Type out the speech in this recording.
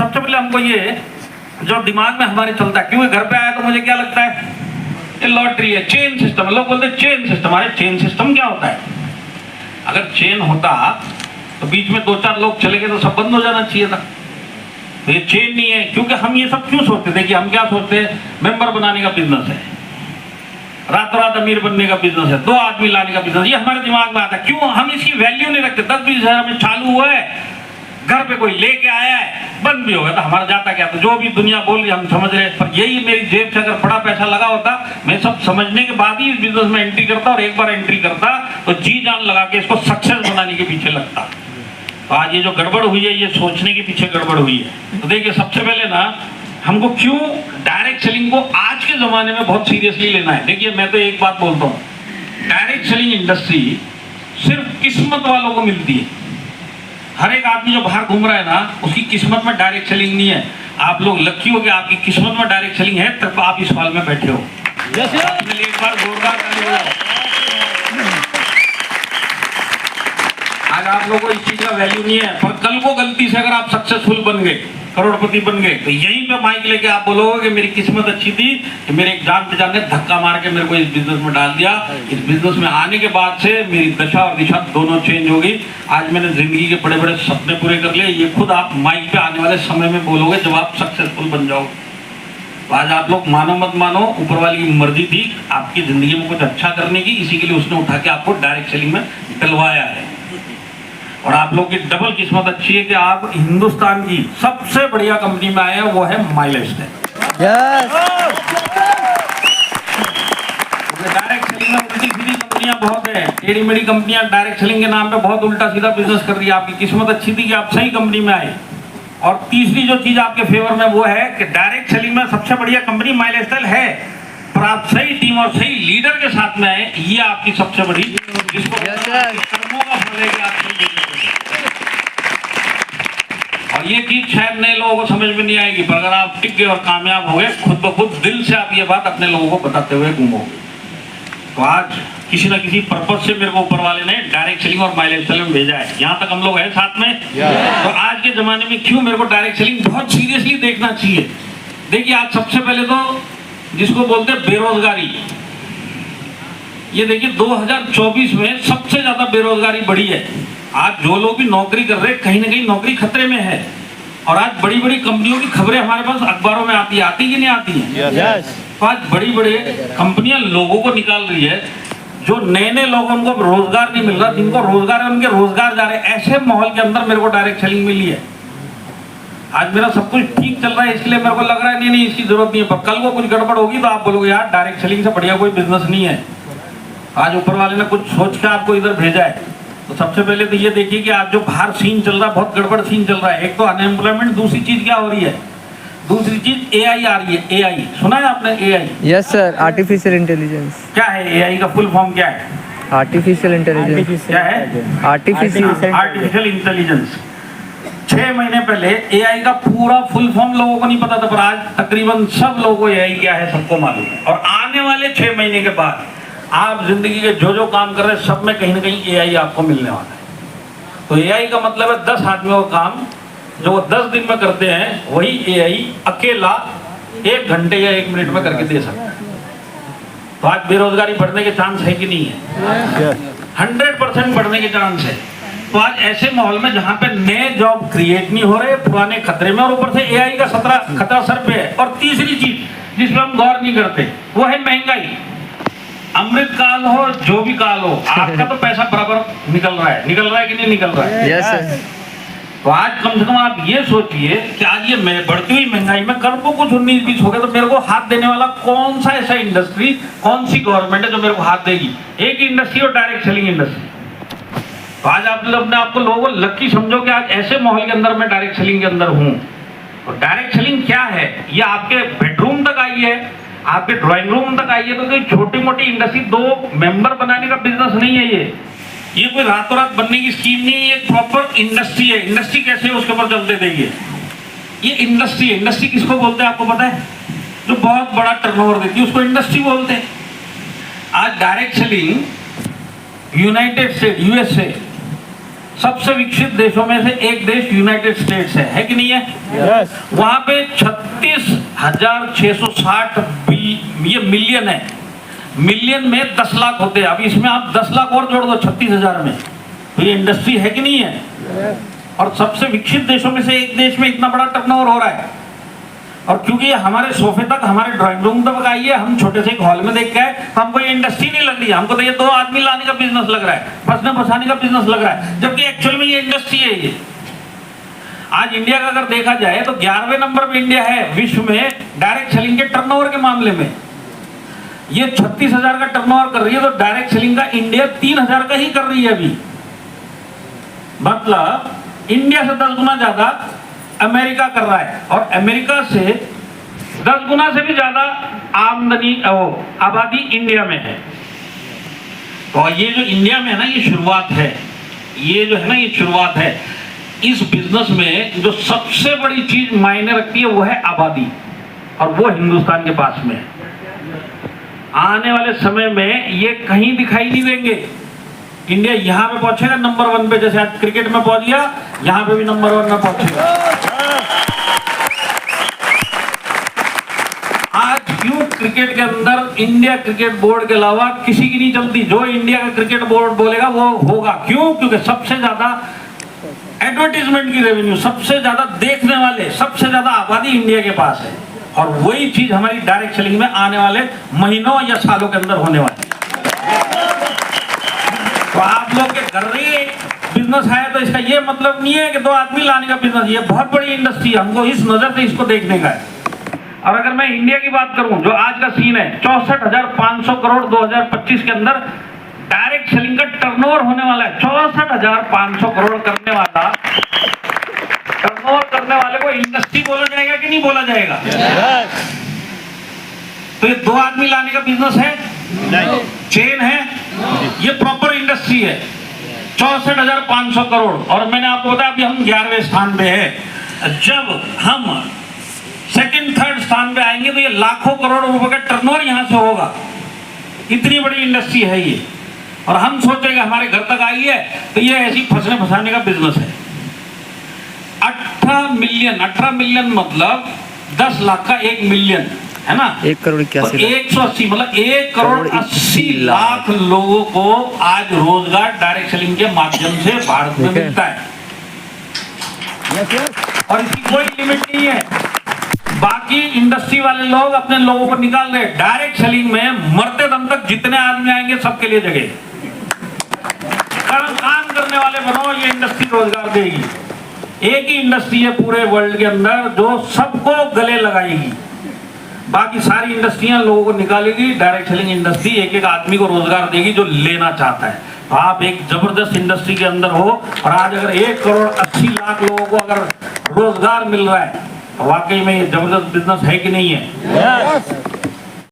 सबसे पहले हमको ये जो दिमाग में हमारे चलता है, क्योंकि घर पे आया तो मुझे क्या लगता है, ये लॉटरी है, चेन सिस्टम। लोग बोलते हैं चेन सिस्टम। अरे चेन सिस्टम क्या होता है? अगर चेन होता तो बीच में 2-4 लोग चले गए तो सब बंद हो जाना चाहिए था। तो ये चेन नहीं है। क्योंकि हम ये सब क्यों सोचते थे कि हम क्या सोचते हैं, मेंबर बनाने का बिजनेस है, रातों रात अमीर बनने का बिजनेस है, 2 आदमी लाने का बिजनेस, ये हमारे दिमाग में आता है। क्यों हम इसकी वैल्यू नहीं रखते? 10-20 हज़ार में चालू हुआ है, घर पे कोई लेके आया है, बंद भी होगा तो हमारा जाता क्या? तो जो भी दुनिया बोल रही हम समझ रहे, पर यही मेरी जेब से अगर बड़ा पैसा लगा होता, मैं सब समझने के बाद ही इस बिजनेस में एंट्री करता, और एक बार एंट्री करता तो जी जान लगा के इसको सक्सेस बनाने के पीछे लगता। तो आज ये जो गड़बड़ हुई है, ये सोचने के पीछे गड़बड़ हुई है। तो देखिए, सबसे पहले ना हमको क्यों डायरेक्ट सेलिंग को आज के जमाने में बहुत सीरियसली लेना है। देखिए, मैं तो एक बात बोलता हूँ, डायरेक्ट सेलिंग इंडस्ट्री सिर्फ किस्मत वालों को मिलती है। हर एक आदमी जो बाहर घूम रहा है ना, उसकी किस्मत में डायरेक्ट सेलिंग नहीं है। आप लोग लकी हो कि आपकी किस्मत में डायरेक्ट सेलिंग है, तब आप इस हॉल में बैठे हो। एक बार जोरदार ताली बजाओ। आज आप लोगों को इस चीज का वैल्यू नहीं है, पर कल को गलती से अगर आप सक्सेसफुल बन गए, करोड़पति बन गए, तो यहीं पे माइक लेके आप बोलोगे कि मेरी किस्मत अच्छी थी कि मेरे एक जान पहचान ने धक्का मार के मेरे को इस बिजनेस में डाल दिया। इस बिजनेस में आने के बाद से मेरी दशा और दिशा दोनों चेंज हो गई। आज मैंने जिंदगी के बड़े बड़े सपने पूरे कर लिए। ये खुद आप माइक पे आने वाले समय में बोलोगे जब आप सक्सेसफुल बन जाओगे। तो आज आप लोग मानो मत मानो, ऊपर वाली की मर्जी थी आपकी जिंदगी में कुछ अच्छा करने की, इसी के लिए उसने उठा के आपको डायरेक्ट सेलिंग में डलवाया है। और आप लोग की डबल किस्मत अच्छी है कि आप हिंदुस्तान की सबसे बढ़िया कंपनी में आए हैं, वो है माइलस्टाइन। डायरेक्ट सेलिंग में उल्टी सीधी कंपनियां बहुत है, टेढ़ी मेढ़ी कंपनियां डायरेक्ट सेलिंग के नाम पे बहुत उल्टा सीधा बिजनेस कर रही है। आपकी किस्मत अच्छी थी कि आप सही कंपनी में आए। और तीसरी जो चीज आपके फेवर में वो है कि डायरेक्ट सेलिंग में सबसे बढ़िया कंपनी माइलस्टाइन है, पर आप सही टीम और सही लीडर के साथ में आए, ये आपकी सबसे बड़ी जिसको कर्मों का फल है कि आप सही लीडर। और ये चीज शायद नए लोगों को समझ में नहीं आएगी, पर अगर आप टिक गए और कामयाब हो गए, खुद ब खुद दिल से आप ये बात अपने लोगों को बताते हुए घूमोगे। तो आज किसी ना किसी पर्पज से मेरे को ऊपर वाले ने डायरेक्ट सेलिंग और माइलस्टाइन में भेजा है, यहाँ तक हम लोग हैं साथ में। तो आज के जमाने में क्यों मेरे को डायरेक्ट सेलिंग बहुत सीरियसली देखना चाहिए। देखिए, आज सबसे पहले तो जिसको बोलते हैं बेरोजगारी, ये देखिए 2024 में सबसे ज्यादा बेरोजगारी बढ़ी है। आज जो लोग भी नौकरी कर रहे हैं, कहीं ना कहीं नौकरी खतरे में है। और आज बड़ी बड़ी कंपनियों की खबरें हमारे पास अखबारों में आती है कि नहीं आती है? तो आज बड़ी बड़ी कंपनियां लोगों को निकाल रही है, जो नए नए लोगों को रोजगार नहीं मिल रहा, जिनको रोजगार है उनके रोजगार जा रहे हैं। ऐसे माहौल के अंदर मेरे को डायरेक्ट सेलिंग मिली है। आज मेरा सब कुछ ठीक चल रहा है, इसलिए मेरे को लग रहा है नहीं इसकी जरूरत नहीं है, पर कल को कुछ गड़बड़ होगी तो आप बोलोगे यार डायरेक्ट सेलिंग से बढ़िया कोई बिजनेस नहीं है। आज ऊपर वाले ने कुछ सोच के आपको इधर भेजा है। तो सबसे पहले तो ये देखिए कि आज जो बाहर सीन चल रहा है, बहुत गड़बड़ सीन चल रहा है। एक तो अनएम्प्लॉयमेंट, दूसरी चीज क्या हो रही है, दूसरी चीज एआई आ रही है। एआई सुना है आपने? AI, yes sir, artificial intelligence. क्या है एआई का फुल फॉर्म? क्या है आर्टिफिशियल इंटेलिजेंस? क्या है आर्टिफिशियल इंटेलिजेंस। 6 महीने पहले एआई का पूरा फुल फॉर्म लोगों को नहीं पता था, पर आज तकरीबन सब लोगों को एआई क्या है सबको मालूम है। और आने वाले 6 महीने के बाद आप जिंदगी के जो काम कर रहे हैं, सब में कहीं ना कहीं एआई आपको मिलने वाला है। तो एआई का मतलब है 10 आदमियों का काम जो वो 10 दिन में करते हैं, वही एआई अकेला 1 घंटे या 1 मिनट में करके दे सकता है। तो आज बेरोजगारी बढ़ने के चांस है कि नहीं है? 100% बढ़ने के चांस है। तो आज ऐसे माहौल में जहां पे नए जॉब क्रिएट नहीं हो रहे, पुराने खतरे में, और ऊपर से एआई का खतरा सर पे है। और तीसरी चीज जिस पर हम गौर नहीं करते, वो है महंगाई। अमृत काल हो, जो भी काल हो, आपका तो पैसा बराबर निकल रहा है कि नहीं निकल रहा है? Yes sir. तो आज कम से कम आप ये सोचिए कि आज ये बढ़ती हुई महंगाई में कल को कुछ 19-20 हो गया तो मेरे को हाथ देने वाला कौन सा ऐसा इंडस्ट्री, कौन सी गवर्नमेंट है जो मेरे को हाथ देगी? एक इंडस्ट्री और डायरेक्ट सेलिंग इंडस्ट्री। तो आज आप लोग अपने आपको लोगों को लकी समझो कि आज ऐसे माहौल के अंदर मैं डायरेक्ट सेलिंग के अंदर हूँ। तो डायरेक्ट सेलिंग क्या है? ये आपके बेडरूम तक आई है, आपके ड्राइंग रूम तक आई है। तो कोई छोटी मोटी इंडस्ट्री 2 मेंबर बनाने का बिजनेस नहीं है ये कोई रातों रात बनने की स्कीम नहीं है, ये प्रॉपर इंडस्ट्री है। इंडस्ट्री कैसे है उसके ऊपर चलते देखिए। ये इंडस्ट्री है। इंडस्ट्री किसको बोलते हैं आपको पता है? जो बहुत बड़ा टर्नओवर देती है उसको इंडस्ट्री बोलते हैं। आज direct selling United state, USA, सबसे विकसित देशों में से एक देश यूनाइटेड स्टेट्स है कि नहीं है? Yes. वहां पे 36,660 ये मिलियन है। मिलियन में 10 लाख होते हैं। अब इसमें आप 10 लाख और जोड़ दो 36,000 में, तो ये इंडस्ट्री है कि नहीं है? और सबसे विकसित देशों में से एक देश में इतना बड़ा टर्नओवर हो रहा है। और क्योंकि हमारे सोफे तक, हमारे ड्राइंग रूम तक आई है, हम छोटे से एक हॉल में देख के आए, तो हमको ये इंडस्ट्री नहीं लग रही है। हमको तो ये 2 आदमी लाने का बिजनेस लग रहा है, फंसने फंसाने का बिजनेस लग रहा है, जबकि एक्चुअल में ये इंडस्ट्री है। ये आज इंडिया का अगर देखा जाए तो 11वें नंबर पे इंडिया है विश्व में डायरेक्ट सेलिंग के टर्नओवर के मामले में। ये 36,000 का टर्नओवर कर रही है, तो डायरेक्ट सेलिंग का इंडिया 3,000 का ही कर रही है अभी। मतलब इंडिया से 10 गुना ज्यादा अमेरिका कर रहा है, और अमेरिका से 10 गुना से भी ज्यादा आमदनी आबादी इंडिया में है। तो ये जो इंडिया में है ना, ये शुरुआत है। ये जो है ना, ये शुरुआत है। इस बिजनेस में जो सबसे बड़ी चीज मायने रखती है वो है आबादी, और वो हिंदुस्तान के पास में है। आने वाले समय में ये कहीं दिखाई नहीं देंगे। इंडिया यहाँ पे पहुंचेगा नंबर 1 पे, जैसे आज क्रिकेट में पहुंच गया, यहाँ पे भी नंबर 1 में पहुंचेगा। आज क्यों क्रिकेट के अंदर इंडिया क्रिकेट बोर्ड के अलावा किसी की नहीं चलती? जो इंडिया का क्रिकेट बोर्ड बोलेगा वो होगा। क्यों? क्योंकि सबसे ज्यादा एडवर्टीजमेंट की रेवेन्यू, सबसे ज्यादा देखने वाले, सबसे ज्यादा आबादी इंडिया के पास है। और वही चीज हमारी डायरेक्ट सेलिंग में आने वाले महीनों या सालों के अंदर होने वाली है। तो आप लोग के घर ही बिजनेस है, तो इसका ये मतलब नहीं है कि 2 आदमी लाने का बिजनेस। ये बहुत बड़ी इंडस्ट्री है, हमको इस नजर से इसको देखने का है। और अगर मैं इंडिया की बात करूं, जो आज का सीन है, 64,500 करोड़ 2025 के अंदर डायरेक्ट सेलिंग का टर्नओवर होने वाला है। 64,500 करोड़ करने वाला टर्नओवर करने वाले को इंडस्ट्री बोला जाएगा कि नहीं बोला जाएगा? Yes. तो ये 2 आदमी लाने का बिजनेस है, नहीं, चेन है, ये प्रॉपर इंडस्ट्री है। 64,500 करोड़। और मैंने आपको बताया अभी हम 11वें स्थान पे है। जब हम सेकंड थर्ड स्थान पे आएंगे तो ये लाखों करोड़ रुपए का टर्नओवर यहां से होगा। इतनी बड़ी इंडस्ट्री है ये। और हम सोचेंगे हमारे घर तक आई है, तो ये ऐसी फंसने फंसाने का बिजनेस है। 18 मिलियन मतलब 10 लाख का 1 मिलियन है ना? 1 करोड़ 81 लाख। 180 मतलब 1 करोड़ 80 लाख लोगों को आज रोजगार डायरेक्ट सेलिंग के माध्यम से भारत में मिलता है। और इसकी कोई लिमिट नहीं है। बाकी इंडस्ट्री वाले लोग अपने लोगों को निकाल रहे। डायरेक्ट सेलिंग में मरते दम तक जितने आदमी आएंगे सबके लिए जगह। काम करने वाले बनो, ये इंडस्ट्री रोजगार देगी। एक ही इंडस्ट्री है पूरे वर्ल्ड के अंदर जो सबको गले लगाएगी। बाकी सारी इंडस्ट्रियां लोगों को निकालेगी। डायरेक्ट सेलिंग इंडस्ट्री एक एक आदमी को रोजगार देगी जो लेना चाहता है। तो आप एक जबरदस्त इंडस्ट्री के अंदर हो, और आज अगर 1 करोड़ 80 लाख लोगों को अगर रोजगार मिल रहा है, वाकई में ये जबरदस्त बिजनेस है कि नहीं है? Yes.